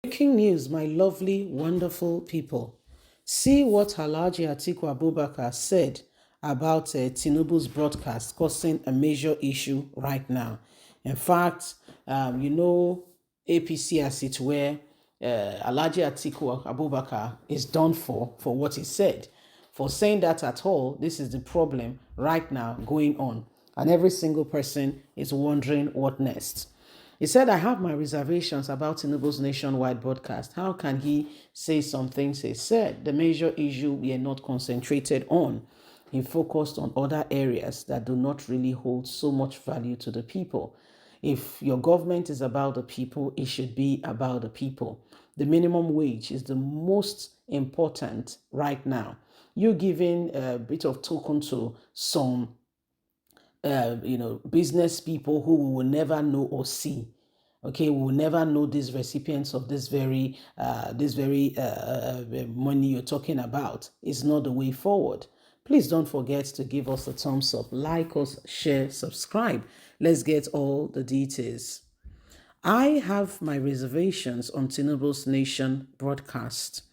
Breaking news, my lovely, wonderful people. See what Alhaji Atiku Abubakar said about Tinubu's broadcast causing a major issue right now. In fact, APC as it were, Alhaji Atiku Abubakar is done for what he said. For saying that at all, this is the problem right now going on. And every single person is wondering what next. He said, I have my reservations about Tinubu's nationwide broadcast. How can he say some things he said? The major issue we are not concentrated on. He focused on other areas that do not really hold so much value to the people. If your government is about the people, it should be about the people. The minimum wage is the most important right now. You're giving a bit of token to some business people who we will never know or see. Okay, we will never know these recipients of this very money you're talking about. It's not the way forward. Please don't forget to give us a thumbs up, like us, share, subscribe. Let's get all the details. I have my reservations on Tinubu's Nation broadcast.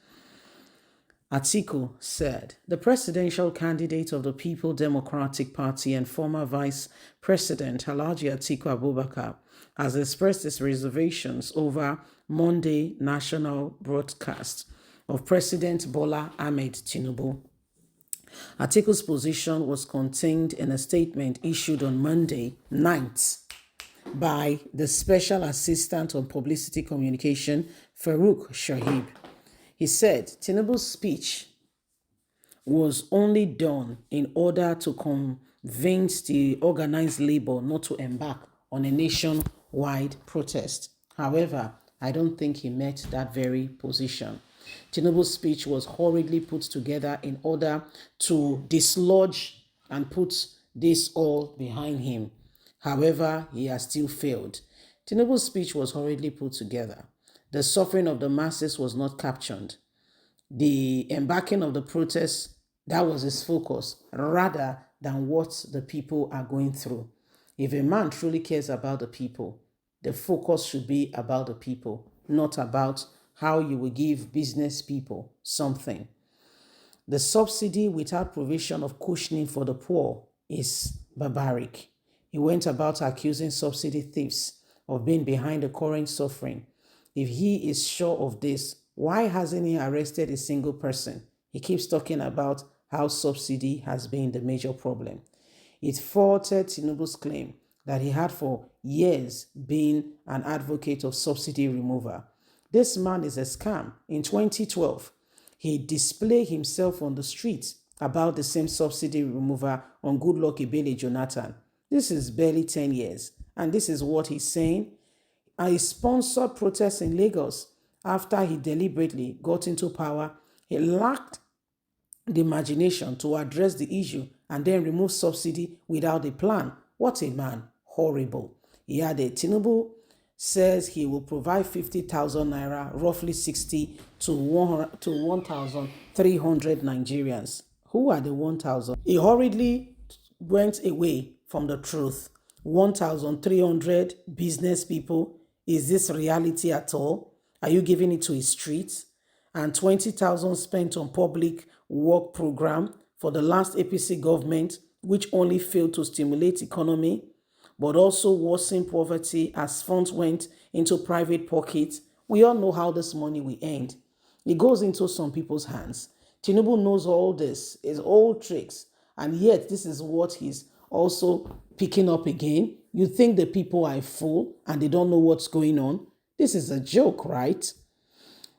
Atiku said, the presidential candidate of the People Democratic Party and former Vice President Alhaji Atiku Abubakar has expressed his reservations over Monday national broadcast of President Bola Ahmed Tinubu. Atiku's position was contained in a statement issued on Monday night by the Special Assistant on Publicity Communication, Farouk Shahib. He said Tinubu's speech was only done in order to convince the organized labor not to embark on a nationwide protest. However, I don't think he met that very position. Tinubu's speech was hurriedly put together in order to dislodge and put this all behind him. However, he has still failed. Tinubu's speech was hurriedly put together. The suffering of the masses was not captured. The embarking of the protests, that was his focus, rather than what the people are going through. If a man truly cares about the people, the focus should be about the people, not about how you will give business people something. The subsidy without provision of cushioning for the poor is barbaric. He went about accusing subsidy thieves of being behind the current suffering. If he is sure of this, why hasn't he arrested a single person? He keeps talking about how subsidy has been the major problem. It faulted Tinubu's claim that he had for years been an advocate of subsidy removal. This man is a scam. In 2012, he displayed himself on the streets about the same subsidy remover on Goodluck Ebele Jonathan. This is barely 10 years, and this is what he's saying. He sponsored protests in Lagos after he deliberately got into power. He lacked the imagination to address the issue and then remove subsidy without a plan. What a man. Horrible. He added, Tinubu says he will provide 50,000 naira, roughly 60 to 1,300 Nigerians. Who are the 1,000? He hurriedly went away from the truth. 1,300 business people. Is this reality at all? Are you giving it to his streets? And 20,000 spent on public work program for the last APC government, which only failed to stimulate economy, but also worsen poverty as funds went into private pockets. We all know how this money will end. It goes into some people's hands. Tinubu knows all this, his old tricks, and yet this is what he's also picking up again. You think the people are a fool and they don't know what's going on? This is a joke, right?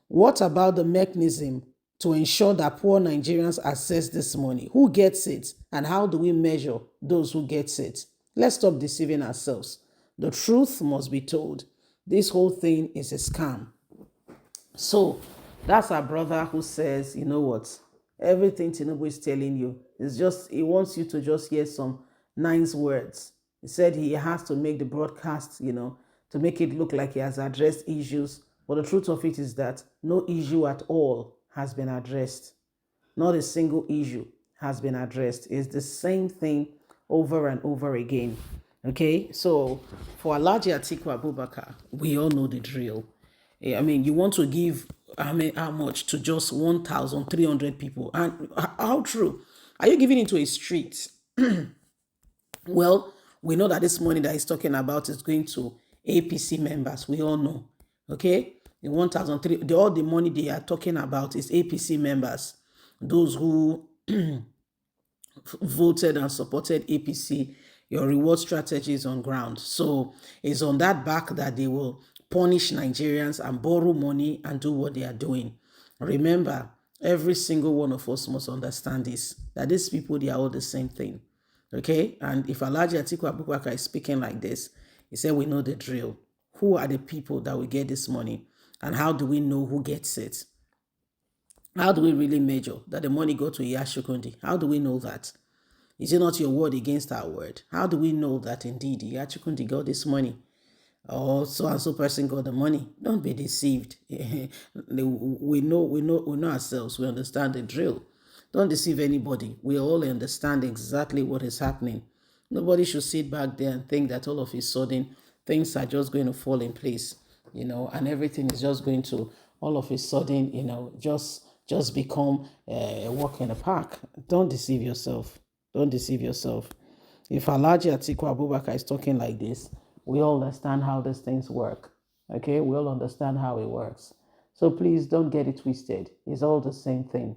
What about the mechanism to ensure that poor Nigerians access this money? Who gets it? And how do we measure those who get it? Let's stop deceiving ourselves. The truth must be told. This whole thing is a scam. So that's our brother who says, you know what? Everything Tinubu is telling you is just, he wants you to just hear some nice words. He said he has to make the broadcast, to make it look like he has addressed issues. But the truth of it is that no issue at all has been addressed. Not a single issue has been addressed. It's the same thing over and over again. Okay, so for Alhaji Atiku Abubakar, we all know the drill. I mean, you want to give, I mean, how much to just 1,300 people? And how true? Are you giving it to a street? Well, we know that this money that he's talking about is going to APC members. We all know. Okay? The 1,003, all the money they are talking about is APC members. Those who voted and supported APC, your reward strategy is on ground. So it's on that back that they will punish Nigerians and borrow money and do what they are doing. Remember, every single one of us must understand this, that these people, they are all the same thing. Okay? And if Alhaji Atiku Abubakar is speaking like this, he said, we know the drill. Who are the people that will get this money? And how do we know who gets it? How do we really measure that the money go to Iyashukundi? How do we know that? Is it not your word against our word? How do we know that indeed Iyashukundi got this money? Or so and so person got the money? Don't be deceived. we know ourselves. We understand the drill. Don't deceive anybody. We all understand exactly what is happening. Nobody should sit back there and think that all of a sudden things are just going to fall in place, and everything is just going to all of a sudden, just become a walk in the park. Don't deceive yourself. Don't deceive yourself. If Alhaji Atiku Abubakar is talking like this, we all understand how these things work. Okay, we all understand how it works. So please don't get it twisted. It's all the same thing.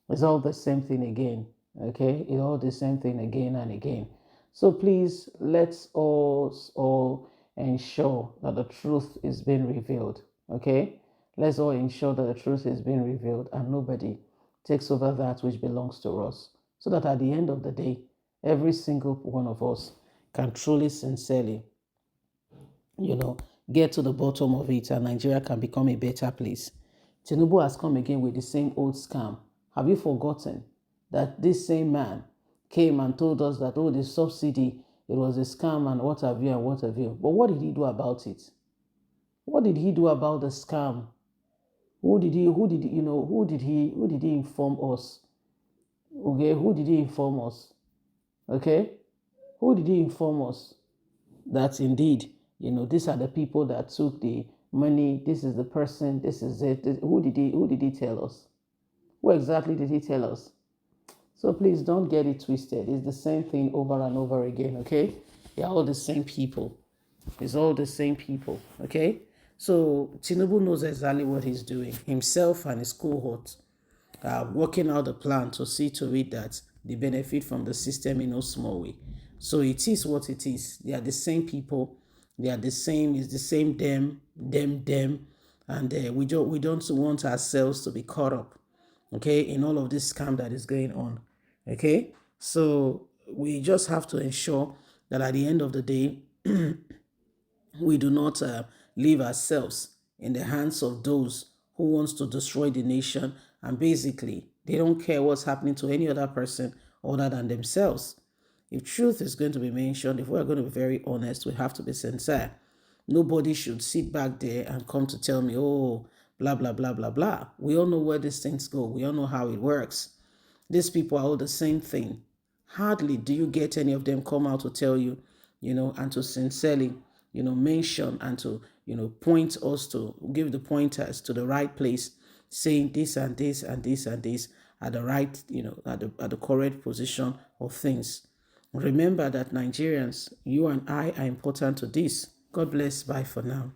It's all the same thing again. Okay, it's all the same thing again and again. So please, let's all ensure that the truth is being revealed. Okay, let's all ensure that the truth is being revealed and nobody takes over that which belongs to us. So that at the end of the day, every single one of us can truly, sincerely, get to the bottom of it and Nigeria can become a better place. Tinubu has come again with the same old scam. Have you forgotten that this same man came and told us that, oh, the subsidy, it was a scam and what have you and what have you. But what did he do about it? What did he do about the scam? Who did he inform us? Okay, who did he inform us? Okay, who did he inform us that indeed, these are the people that took the money, this is the person, this is it. Who did he tell us? Who exactly did he tell us? So please don't get it twisted. It's the same thing over and over again, okay? They're all the same people. It's all the same people, okay? So Tinubu knows exactly what he's doing. Himself and his cohort are working out the plan to see to it that they benefit from the system in no small way. So it is what it is. They are the same people. They are the same. It's the same them. And we don't want ourselves to be caught up, okay, in all of this scam that is going on, okay? So we just have to ensure that at the end of the day, we do not leave ourselves in the hands of those who wants to destroy the nation, and basically they don't care what's happening to any other person other than themselves. If truth is going to be mentioned, if we're going to be very honest, we have to be sincere. Nobody should sit back there and come to tell me, oh, blah, blah, blah, blah, blah. We all know where these things go. We all know how it works. These people are all the same thing. Hardly do you get any of them come out to tell you, and to sincerely, mention and to, point us to, give the pointers to the right place, saying this and this and this and this at the right, at the correct position of things. Remember that Nigerians, you and I are important to this. God bless. Bye for now.